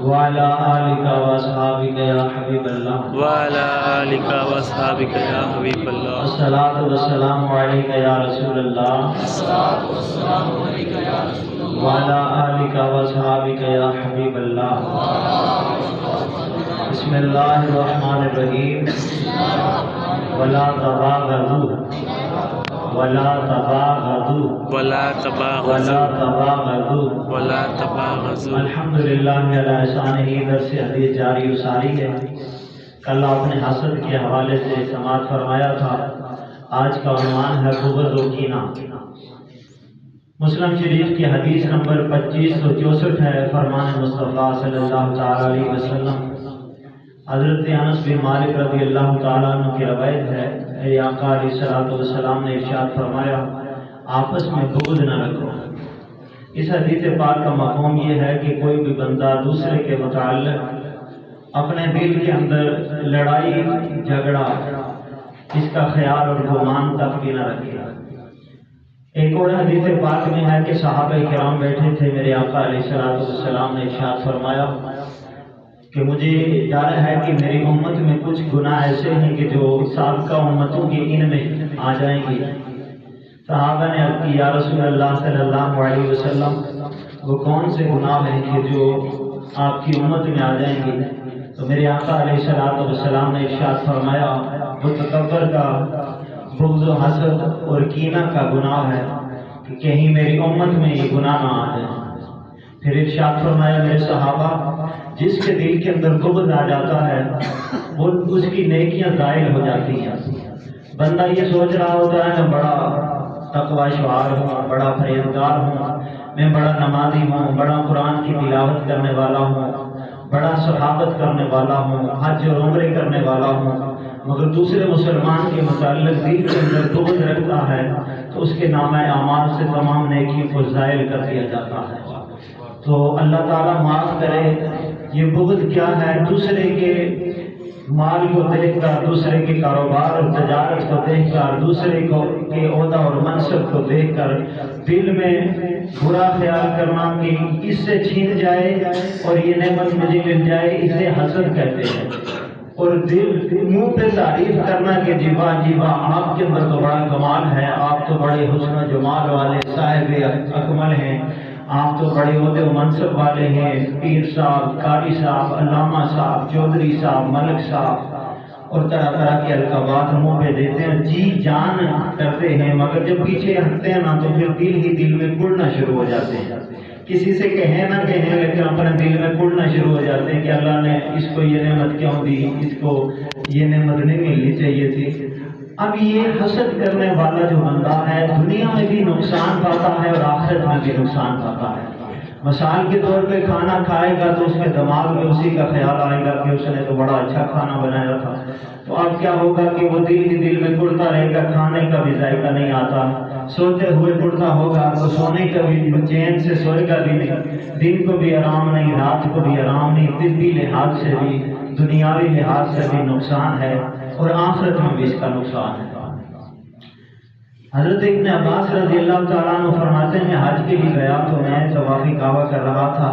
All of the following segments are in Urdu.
وعلى آلك وأصحابك يا حبيب الله وعلى آلك وأصحابك يا حبيب الله الصلاة والسلام عليك يا رسول الله وعلى آلك وأصحابك يا حبيب الله بسم الله الرحمن الرحيم ولا تباغضوا ولا تباغضوا ولا ولا تباغضوا تباغضوا ولا تباغضوا۔ الحمدللہ علی احسانہ درس حدیث جاری و ساری ہے۔ کل آپ نے حسد کے حوالے سے سماعت فرمایا تھا، آج کا عنوان ہے بغض و کینہ۔ مسلم شریف کی حدیث نمبر 2564 ہے، فرمان مصطفیٰ صلی اللہ تعالی علیہ وسلم حضرت انس بن مالک رضی اللہ تعالیٰ عنہ کی روایت ہے، میرے آقا علیہ الصلوۃ والسلام نے ارشاد فرمایا آپس میں بغض نہ رکھو۔ اس حدیث پاک کا مفہوم یہ ہے کہ کوئی بھی بندہ دوسرے کے متعلق اپنے دل کے اندر لڑائی جھگڑا اس کا خیال اور گمان تک بھی نہ رکھے۔ ایک اور حدیث پاک میں ہے کہ صحابہ کرام بیٹھے تھے، میرے آقا علیہ الصلوۃ والسلام نے ارشاد فرمایا کہ مجھے ڈر ہے کہ میری امت میں کچھ گناہ ایسے ہیں کہ جو سابقہ امتوں کے ان میں آ جائیں گے۔ صحابہ نے عرض کی یا رسول اللہ صلی اللہ علیہ وسلم وہ کون سے گناہ ہیں کہ جو آپ کی امت میں آ جائیں گے؟ تو میرے آقا علیہ الصلوۃ والسلام نے ارشاد فرمایا وہ تکبر کا، بغض و حسد اور کینہ کا گناہ ہے کہ کہیں میری امت میں یہ گناہ نہ آ جائے۔ پھر ارشاد فرمایا میرے صحابہ جس کے دل کے اندر بغض آ جاتا ہے وہ اس کی نیکیاں زائل ہو جاتی ہیں۔ بندہ یہ سوچ رہا ہوتا ہے میں بڑا تقوی شعار ہوں، بڑا پرہیزگار ہوں، میں بڑا نمازی ہوں، بڑا قرآن کی تلاوت کرنے والا ہوں، بڑا صحابت کرنے والا ہوں، حج اور عمرے کرنے والا ہوں، مگر دوسرے مسلمان کے متعلق دل کے اندر بغض رکھتا ہے تو اس کے نامہ اعمال سے تمام نیکیوں کو زائل کر دیا جاتا ہے۔ تو اللہ تعالیٰ معاف کرے، یہ بغض کیا ہے؟ دوسرے کے مال کو دیکھ کر، دوسرے کے کاروبار اور تجارت کو دیکھ کر، دوسرے کو کے عہدہ اور منصب کو دیکھ کر دل میں برا خیال کرنا کہ اس سے چھین جائے اور یہ نعمت مجھے مل جائے، اسے حسد کہتے ہیں۔ اور دل منہ پہ تعریف کرنا کہ جی واہ جی واہ آپ کے اندر تو بڑا کمال ہے، آپ تو بڑے حسن و جمال والے صاحب اکمل ہیں، آپ تو بڑے عہدے و منصب والے ہیں، پیر صاحب، قاری صاحب، علامہ صاحب، چودھری صاحب، ملک صاحب، اور طرح طرح کے القابات منہ پہ دیتے ہیں، جی جان کرتے ہیں، مگر جب پیچھے ہٹتے ہیں نا تو پھر دل ہی دل میں کڑنا شروع ہو جاتے ہیں۔ کسی سے کہیں نہ کہیں لیکن اپنے دل میں کڑنا شروع ہو جاتے ہیں کہ اللہ نے اس کو یہ نعمت کیوں دی، اس کو یہ نعمت نہیں ملنی چاہیے تھی۔ اب یہ حسد کرنے والا جو بندہ ہے دنیا میں بھی نقصان پاتا ہے اور آخرت میں بھی نقصان پاتا ہے۔ مثال کے طور پہ کھانا کھائے گا تو اس کے دماغ میں اسی کا خیال آئے گا کہ اس نے تو بڑا اچھا کھانا بنایا تھا، تو اب کیا ہوگا کہ وہ دل ہی دل میں کڑتا رہے گا، کھانے کا بھی ذائقہ نہیں آتا، سوتے ہوئے کڑتا ہوگا تو سونے کا بھی چین سے سوئے گا بھی نہیں، دن کو بھی آرام نہیں، رات کو بھی آرام نہیں، طبی لحاظ سے بھی دنیاوی لحاظ سے بھی نقصان ہے اور آخرت میں بھی اس کا نقصان ہے۔ حضرت ابن عباس رضی اللہ تعالیٰ عنہ فرماتے ہیں میں حج کے لیے گیا تو میں طواف کعبہ کر رہا تھا،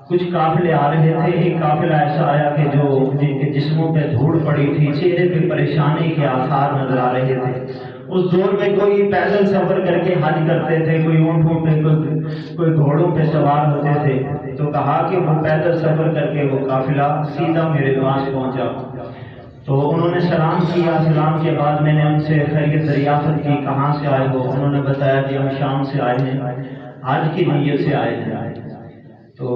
کچھ قافلے آ رہے تھے، ایک قافلہ ایسا آیا کہ جو جن کے جسموں پہ دھوڑ پڑی تھی، چہرے پہ پریشانی کے آثار نظر آ رہے تھے۔ اس دور میں کوئی پیدل سفر کر کے حج کرتے تھے، کوئی اونٹوں پہ، کوئی گھوڑوں پہ سوار ہوتے تھے، تو کہا کہ وہ پیدل سفر کر کے وہ قافلہ سیدھا میرے پاس پہنچا۔ تو انہوں نے سلام کیا، سلام کے بعد میں نے ان سے خیریت دریافت کی کہاں سے آئے ہو؟ انہوں نے بتایا کہ ہم شام سے آئے ہیں، حج کی نیت سے آئے ہیں۔ تو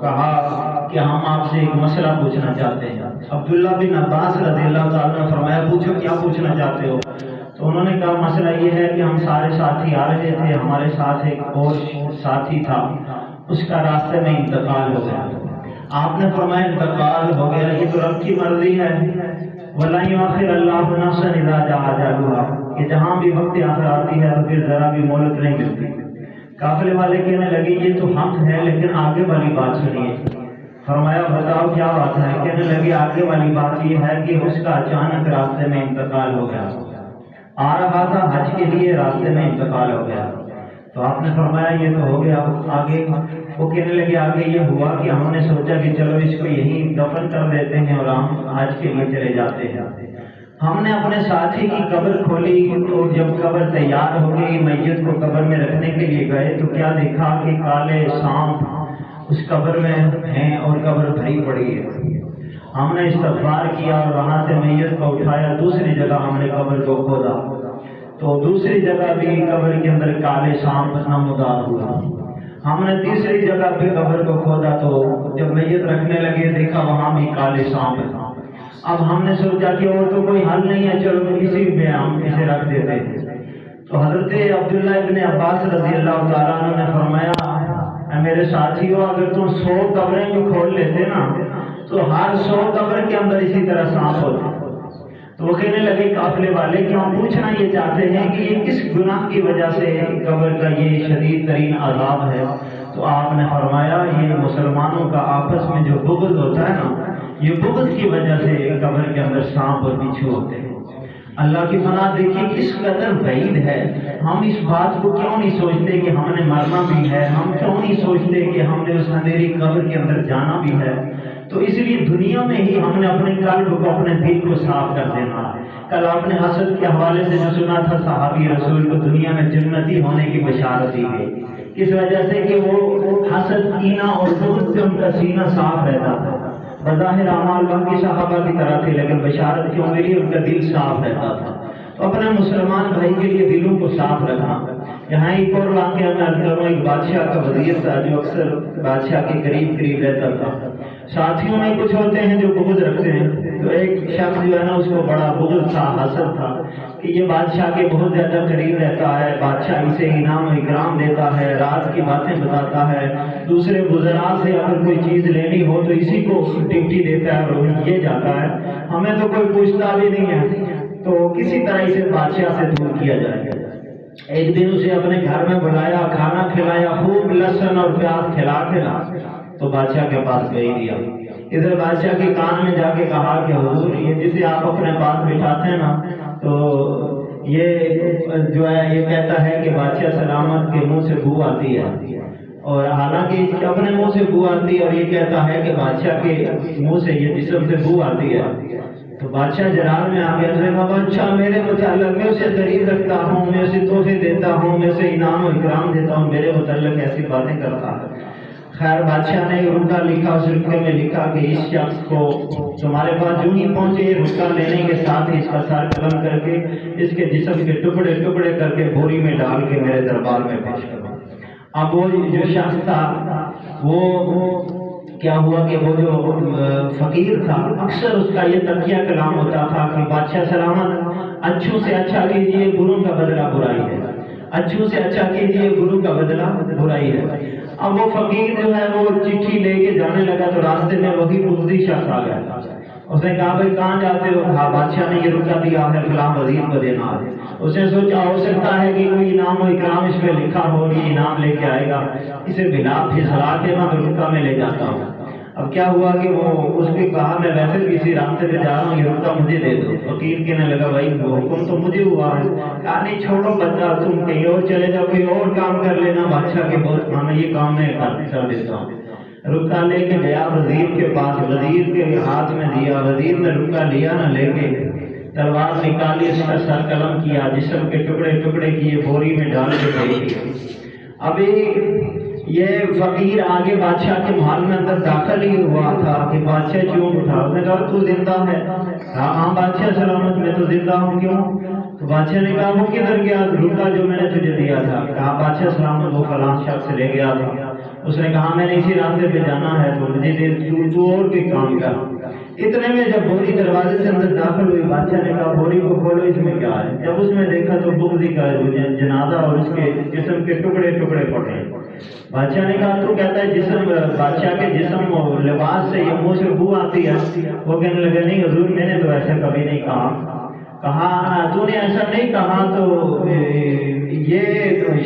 کہا کہ ہم آپ سے ایک مسئلہ پوچھنا چاہتے ہیں۔ عبداللہ بن عباس رضی اللہ تعالیٰ نے فرمایا پوچھو کیا پوچھنا چاہتے ہو؟ تو انہوں نے کہا مسئلہ یہ ہے کہ ہم سارے ساتھی آ رہے تھے، ہمارے ساتھ ایک اور ساتھی تھا، اس کا راستے میں انتقال ہو گیا۔ آپ نے فرمایا انتقال ہو گیا، یہ تو رب کی مرضی ہے، وَلَا يُؤَخِّرُ اللَّهُ نَفْسًا إِذَا جَاءَ أَجَلُهَا، کہ جہاں بھی وقت آخر آتی ہے تو پھر ذرا بھی مہلت نہیں ملتی۔ قافلے والے کہنے لگے یہ تو حق ہے لیکن آگے والی بات سنیے۔ فرمایا بتاؤ کیا بات ہے؟ کہنے لگے آگے والی بات یہ ہے کہ اس کا اچانک راستے میں انتقال ہو گیا، آ رہا تھا حج کے لیے، راستے میں انتقال ہو گیا۔ تو آپ نے فرمایا یہ تو ہو گیا، آگے؟ وہ کہنے لگے آگے یہ ہوا کہ ہم نے سوچا کہ چلو اس کو یہیں دفن کر دیتے ہیں اور ہم آج کے لیے چلے جاتے ہیں۔ ہم نے اپنے ساتھی کی قبر کھولی اور جب قبر تیار ہو گئی، میت کو قبر میں رکھنے کے لیے گئے تو کیا دیکھا کہ کالے سانپ اس قبر میں ہیں اور قبر بھری پڑی ہے۔ ہم نے استغفار کیا اور وہاں سے میت کو اٹھایا، دوسری جگہ ہم نے قبر کو کھودا تو دوسری جگہ بھی قبر کے اندر کالے سانپ نمودار ہوا۔ ہم نے تیسری جگہ بھی قبر کو کھودا تو جب میت رکھنے لگے دیکھا وہاں بھی کالے سانپ تھا۔ اب ہم نے سوچا کہ اور تو کوئی حل نہیں ہے، چلو کسی میں ہم اسے رکھ دیتے ہیں۔ تو حضرت عبداللہ ابن عباس رضی اللہ تعالیٰ عنہ نے فرمایا، میرے ساتھیوں اگر تم 100 قبریں بھی کھول لیتے نا تو ہر 100 قبر کے اندر اسی طرح سانپ ہوتے۔ تو وہ کہنے لگے قافلے والے کہ ہم پوچھنا یہ چاہتے ہیں کہ یہ کس گناہ کی وجہ سے قبر کا یہ شدید ترین عذاب ہے؟ تو آپ نے فرمایا یہ مسلمانوں کا آپس میں جو بغض ہوتا ہے نا، یہ بغض کی وجہ سے قبر کے اندر سانپ اور بچھو ہوتے ہیں۔ اللہ کی پناہ دیکھیے کس قدر بعید ہے۔ ہم اس بات کو کیوں نہیں سوچتے کہ ہم نے مرنا بھی ہے؟ ہم کیوں نہیں سوچتے کہ ہم نے اس اندھیری قبر کے اندر جانا بھی ہے؟ تو اس لیے دنیا میں ہی ہم نے اپنے قلب کو، اپنے دل کو صاف کر دینا ہے۔ کل آپ نے حسد کے حوالے سے جو سنا تھا، صحابی رسول کو دنیا میں جنتی ہونے کی بشارت دی گئی، اس وجہ سے کہ وہ حسد، کینہ اور بغض سے ان کا سینہ صاف رہتا تھا۔ بظاہر اعمال باقی صحابہ کی طرح تھے لیکن بشارت کیوں ملی؟ ان کا دل صاف رہتا تھا۔ تو اپنے مسلمان بھائی کے لیے دلوں کو صاف رکھنا۔ یہاں ایک اور واقعہ میں عرض کروں، ایک بادشاہ کا وزیر تھا جو اکثر بادشاہ کے قریب رہتا تھا۔ ساتھیوں میں کچھ ہوتے ہیں جو بغض رکھتے ہیں، تو ایک شخص جو ہے نا اس کو بڑا بغض تھا، حسد تھا کہ یہ بادشاہ کے بہت زیادہ قریب رہتا ہے، بادشاہ اسے انعام و اکرام دیتا ہے، راز کی باتیں بتاتا ہے، دوسرے وزراء سے اگر کوئی چیز لینی ہو تو اسی کو ڈپٹی دیتا ہے اور یہ جاتا ہے، ہمیں تو کوئی پوچھتا بھی نہیں ہے، تو کسی طرح اسے بادشاہ سے دور کیا جائے۔ ایک دن اسے اپنے گھر میں بلایا، کھانا کھلایا، خوب لہسن اور پیاز کھلا تو بادشاہ کے پاس بھیج دیا۔ ادھر بادشاہ کے کان میں جا کے کہا کہ حضور یہ جسے آپ اپنے پاس بٹھاتے ہیں نا تو یہ جو ہے یہ کہتا ہے کہ بادشاہ سلامت کے منہ سے بو آتی ہے، اور حالانکہ اس کے اپنے منہ سے بو آتی ہے اور یہ کہتا ہے کہ بادشاہ کے منہ سے یہ جسم سے بو آتی ہے۔ تو بادشاہ جلال میں آ گیا، بادشاہ میرے متعلق میں اسے قریب رکھتا ہوں، میں اسے تحفے دیتا ہوں، میں اسے انعام و اکرام دیتا ہوں، میرے متعلق ایسی باتیں کرتا ہے۔ خیر بادشاہ نے رکا لکھا، اس رکے میں لکھا کہ اس شخص کو تمہارے پاس جو ہی پہنچے رکا لینے کے ساتھ ہی اس کا سر قلم کر کے اس کے جسم کے ٹکڑے ٹکڑے کر کے بوری میں ڈال کے میرے دربار میں پیش کرو۔ اب وہ جو شخص تھا وہ کیا ہوا کہ وہ جو فقیر تھا اکثر اس کا یہ تقیہ کلام ہوتا تھا کہ بادشاہ سلامت اچھوں سے اچھا کیجیے، بروں کا بدلہ برائی ہے، اچھوں سے اچھا کیجیے، بروں کا بدلہ برائی ہے۔ اب وہ فقیر جو ہے وہ چٹھی لے کے جانے لگا تو راستے میں وہی بغضی شخص آ گیا۔ اس نے کہا بھائی کہاں جاتے ہو؟ کہا بادشاہ نے یہ رکا دیا ہے فلاں وزیر کو دینا ہے۔ اس نے سوچا ہو سکتا ہے کہ کوئی انعام و اکرام اس پہ لکھا ہو، یہ انعام لے کے آئے گا، اسے بلا پھسلا کے میں رکا میں لے جاتا ہوں۔ اب کیا ہوا کہ وہ اس نے کہا میں ویسے بھی اسی راستے پہ جا رہا ہوں، یہ رکا مجھے دے دو۔ فقیر کہنے لگا بھائی وہ حکم تو مجھے ہوا ہے۔ کہا نہیں چھوڑو بچہ، تم کہیں اور چلے جاؤ، کوئی اور کام کر لینا، بادشاہ کے بہت کام ہے، یہ کام میں کر دیتا ہوں۔ رکا لے کے گیا وزیر کے پاس، وزیر کے ہاتھ میں دیا، وزیر نے رکا لیا نہ لے کے تلوار نکالی، اس کا سر قلم کیا، جسم کے ٹکڑے ٹکڑے کیے، بوری میں ڈال کے بھیج دیے۔ ابھی یہ فقیر آگے بادشاہ کے محل میں اندر داخل ہی ہوا تھا کہ بادشاہ کیوں اٹھا؟ اس نے کہا تو زندہ ہے؟ ہاں بادشاہ سلامت میں تو زندہ ہوں۔ کیوں؟ تو بادشاہ نے کہا وہ کدھر گیا رکا جو میں نے تجھے دیا تھا؟ کہا بادشاہ سلامت وہ فلاں شخص لے گیا تھا۔ اس نے کہا میں نے اسی راستے پہ جانا ہے تو مجھے دے، تو اور کوئی کام کر۔ اتنے میں جب بوری دروازے سے اندر داخل ہوئی، بادشاہ نے کہا بوری کو کھولو، اس میں کیا ہے؟ جب اس میں دیکھا تو بغضی کا جنازہ اور اس کے جسم کے ٹکڑے ٹکڑے پڑے۔ بادشاہ نے کہا تو کہتا ہے جسم، بادشاہ کے جسم اور لباس سے یہ منہ سے بو آتی ہے۔ وہ کہنے لگا نہیں حضور میں نے تو ایسا کبھی نہیں کہا۔ کہا تو نے ایسا نہیں کہا تو یہ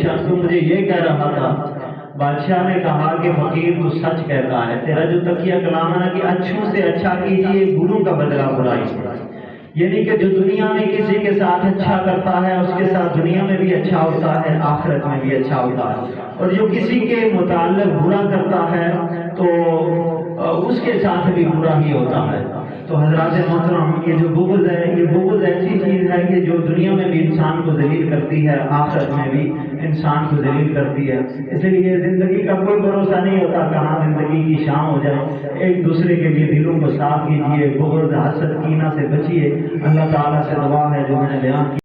شخص مجھے یہ کہہ رہا تھا۔ بادشاہ نے کہا کہ فقیر تو سچ کہتا ہے، تیرا جو تقیہ کلام ہے نا کہ اچھوں سے اچھا کیجیے، بروں کا بدلہ برائی، یعنی کہ جو دنیا میں کسی کے ساتھ اچھا کرتا ہے اس کے ساتھ دنیا میں بھی اچھا ہوتا ہے، آخرت میں بھی اچھا ہوتا ہے۔ اور جو کسی کے متعلق برا کرتا ہے تو اس کے ساتھ بھی برا ہی ہوتا ہے۔ تو حضرات محترم، یہ جو بغض ہے، یہ بغض ایسی چیز ہے کہ جو دنیا میں بھی انسان کو ذلیل کرتی ہے، آخرت میں بھی انسان کو ذلیل کرتی ہے۔ اس لیے زندگی کا کوئی بھروسہ نہیں ہوتا کہاں زندگی کی شام ہو جائے۔ ایک دوسرے کے لیے دلوں کو صاف کیجیے، بغض، حسد، کینہ سے بچیے۔ اللہ تعالیٰ سے دعا ہے جو میں نے بیان کی